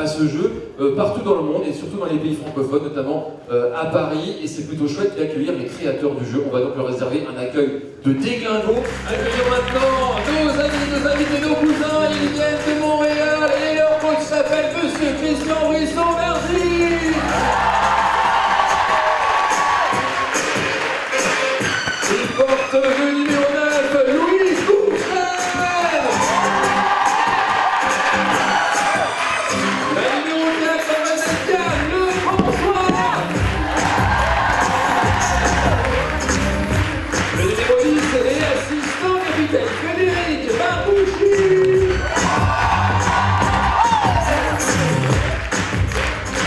ce jeu partout dans le monde et surtout dans les pays francophones, notamment à Paris. Et c'est plutôt chouette d'accueillir les créateurs du jeu. On va donc leur réserver un accueil de déglingo. Accueillons maintenant nos invités, nos cousins. Ils viennent de Montréal et leur coach s'appelle Monsieur Christian Brisson. Merci. Il porte le numéro 9, Louis Courcelles. La numéro 4, Pascal Lefrançois. Le numéro 10 est l'assistant capitaine Frédéric Barbouchi.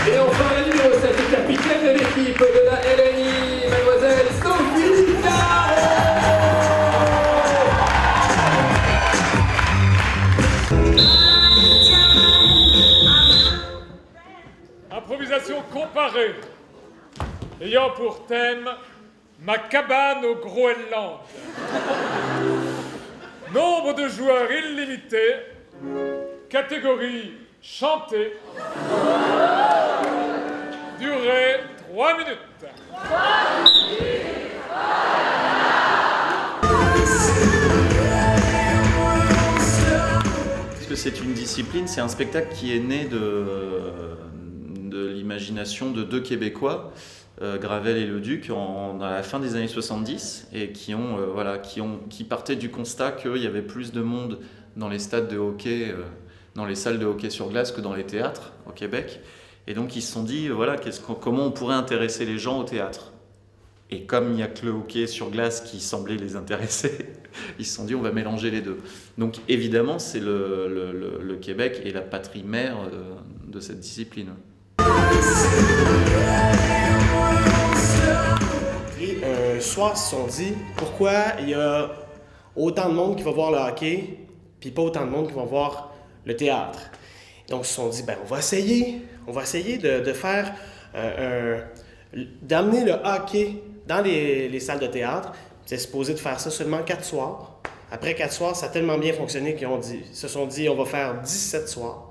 Et enfin la numéro 7, capitaine de l'équipe de la LNI, mademoiselle Sophie Caro. Improvisation comparée, ayant pour thème ma cabane au Groenland. Nombre de joueurs illimité, catégorie chantée, durée 3 minutes. Parce que c'est une discipline, c'est un spectacle qui est né de l'imagination de deux Québécois, Gravel et Leduc, à la fin des années 70, et qui partaient du constat qu'il y avait plus de monde dans les stades de hockey, dans les salles de hockey sur glace que dans les théâtres au Québec. Et donc ils se sont dit, voilà, comment on pourrait intéresser les gens au théâtre. Et comme il n'y a que le hockey sur glace qui semblait les intéresser, ils se sont dit on va mélanger les deux. Donc évidemment, c'est le Québec et la patrie mère de cette discipline. Et un soir, ils se sont dit pourquoi il y a autant de monde qui va voir le hockey, puis pas autant de monde qui va voir le théâtre. Donc ils se sont dit on va essayer de faire d'amener le hockey dans les salles de théâtre. C'est supposé de faire ça seulement 4 soirs. Après 4 soirs, ça a tellement bien fonctionné qu'ils se sont dit on va faire 17 soirs.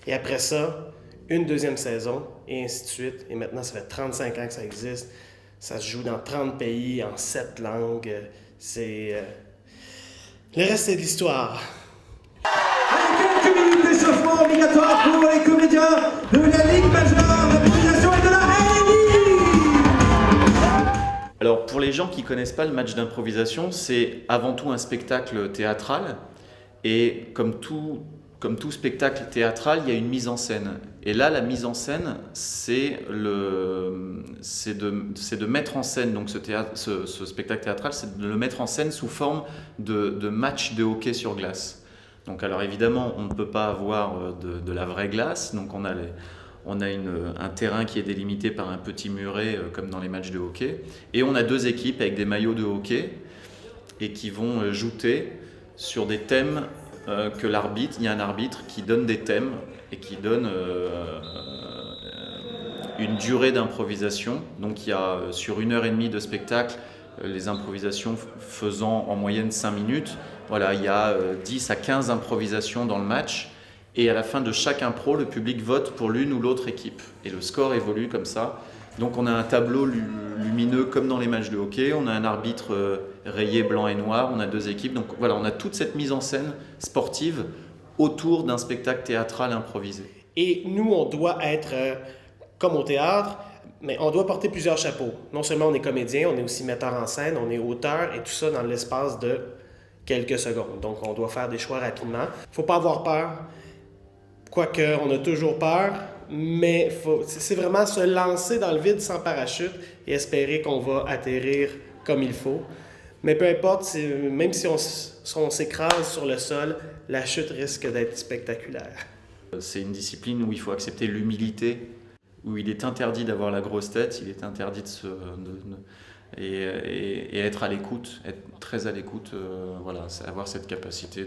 Et après ça, une deuxième saison, et ainsi de suite. Et maintenant, ça fait 35 ans que ça existe. Ça se joue dans 30 pays, en 7 langues. Le reste, c'est de l'histoire. Quelques minutes d'échauffement obligatoire pour les comédiens de la Ligue majeure d'improvisation et de la LNI. Alors pour les gens qui ne connaissent pas le match d'improvisation, c'est avant tout un spectacle théâtral. Et comme tout spectacle théâtral, il y a une mise en scène. Et là, la mise en scène, c'est de mettre en scène donc ce spectacle théâtral, c'est de le mettre en scène sous forme de match de hockey sur glace. Donc alors évidemment, on ne peut pas avoir de la vraie glace, donc on a un terrain qui est délimité par un petit muret comme dans les matchs de hockey, et on a 2 équipes avec des maillots de hockey et qui vont jouter sur des thèmes que il y a un arbitre qui donne des thèmes et qui donne une durée d'improvisation. Donc il y a sur 1h30 de spectacle, les improvisations faisant en moyenne 5 minutes. Voilà, il y a 10 à 15 improvisations dans le match. Et à la fin de chaque impro, le public vote pour l'une ou l'autre équipe. Et le score évolue comme ça. Donc on a un tableau lumineux comme dans les matchs de hockey. On a un arbitre rayé blanc et noir. On a 2 équipes. Donc voilà, on a toute cette mise en scène sportive autour d'un spectacle théâtral improvisé. Et nous, on doit être comme au théâtre, mais on doit porter plusieurs chapeaux. Non seulement on est comédien, on est aussi metteur en scène, on est auteur, et tout ça dans l'espace de quelques secondes. Donc on doit faire des choix rapidement. Il ne faut pas avoir peur, quoique on a toujours peur, mais c'est vraiment se lancer dans le vide sans parachute et espérer qu'on va atterrir comme il faut. Mais peu importe, même si on s'écrase sur le sol, la chute risque d'être spectaculaire. C'est une discipline où il faut accepter l'humilité, où il est interdit d'avoir la grosse tête, il est interdit et être à l'écoute, être très à l'écoute, voilà, avoir cette capacité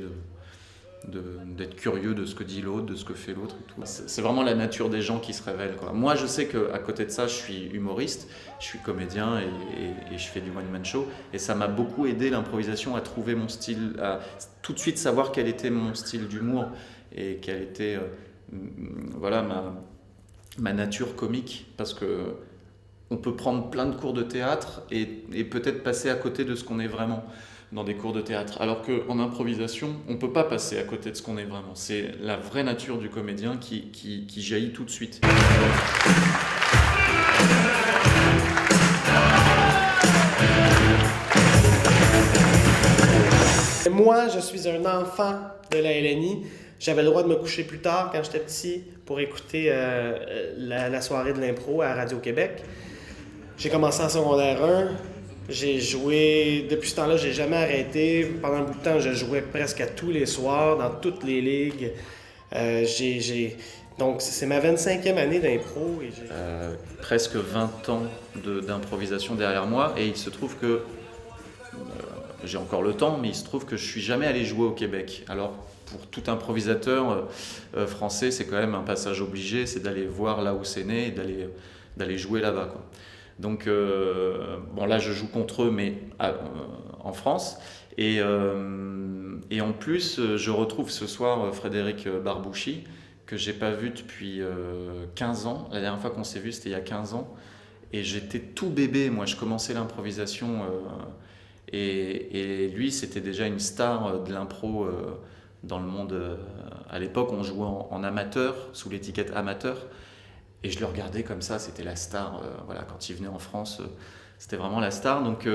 d'être curieux de ce que dit l'autre, de ce que fait l'autre et tout. C'est vraiment la nature des gens qui se révèle, quoi. Moi, je sais qu'à côté de ça, je suis humoriste, je suis comédien et je fais du one-man show. Et ça m'a beaucoup aidé, l'improvisation, à trouver mon style, à tout de suite savoir quel était mon style d'humour et quel était voilà, ma nature comique, parce que on peut prendre plein de cours de théâtre et peut-être passer à côté de ce qu'on est vraiment dans des cours de théâtre. Alors qu'en improvisation, on ne peut pas passer à côté de ce qu'on est vraiment. C'est la vraie nature du comédien qui jaillit tout de suite. Moi, je suis un enfant de la LNI. J'avais le droit de me coucher plus tard quand j'étais petit pour écouter la soirée de l'impro à Radio-Québec. J'ai commencé en secondaire 1. J'ai joué, depuis ce temps-là, j'ai jamais arrêté. Pendant un bout de temps, je jouais presque à tous les soirs, dans toutes les ligues. Donc, c'est ma 25e année d'impro. Et presque 20 ans d'improvisation derrière moi, et il se trouve que j'ai encore le temps, mais il se trouve que je suis jamais allé jouer au Québec. Alors, pour tout improvisateur français, c'est quand même un passage obligé, c'est d'aller voir là où c'est né et d'aller jouer là-bas, quoi. Donc, bon, là, je joue contre eux, mais en France. Et en plus, je retrouve ce soir Frédéric Barbouchi, que j'ai pas vu depuis 15 ans. La dernière fois qu'on s'est vu, c'était il y a 15 ans. Et j'étais tout bébé, moi, je commençais l'improvisation. Et lui, c'était déjà une star de l'impro dans le monde. À l'époque, on jouait en amateur, sous l'étiquette amateur. Et je le regardais comme ça, c'était la star. Voilà, quand il venait en France, c'était vraiment la star. Donc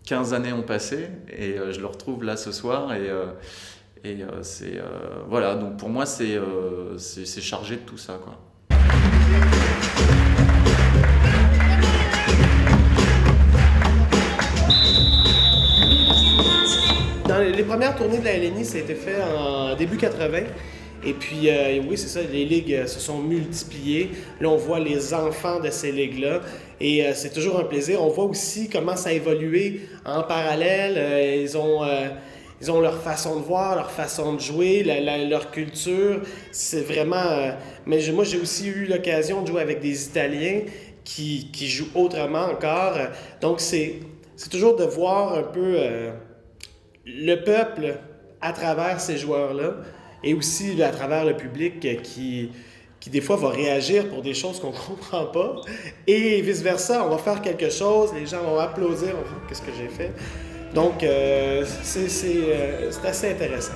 15 années ont passé et je le retrouve là ce soir. Et c'est voilà, donc pour moi, c'est chargé de tout ça, quoi. Dans les premières tournées de la LNI, ça a été fait en début 80. Et puis, oui, c'est ça, les ligues se sont multipliées. Là, on voit les enfants de ces ligues-là. Et c'est toujours un plaisir. On voit aussi comment ça a évolué en parallèle. Ils ont leur façon de voir, leur façon de jouer, leur culture. C'est vraiment... mais moi, j'ai aussi eu l'occasion de jouer avec des Italiens qui jouent autrement encore. Donc, c'est toujours de voir un peu le peuple à travers ces joueurs-là. Et aussi à travers le public qui des fois va réagir pour des choses qu'on ne comprend pas. Et vice-versa, on va faire quelque chose, les gens vont applaudir, on va voir qu'est-ce que j'ai fait. Donc, c'est assez intéressant.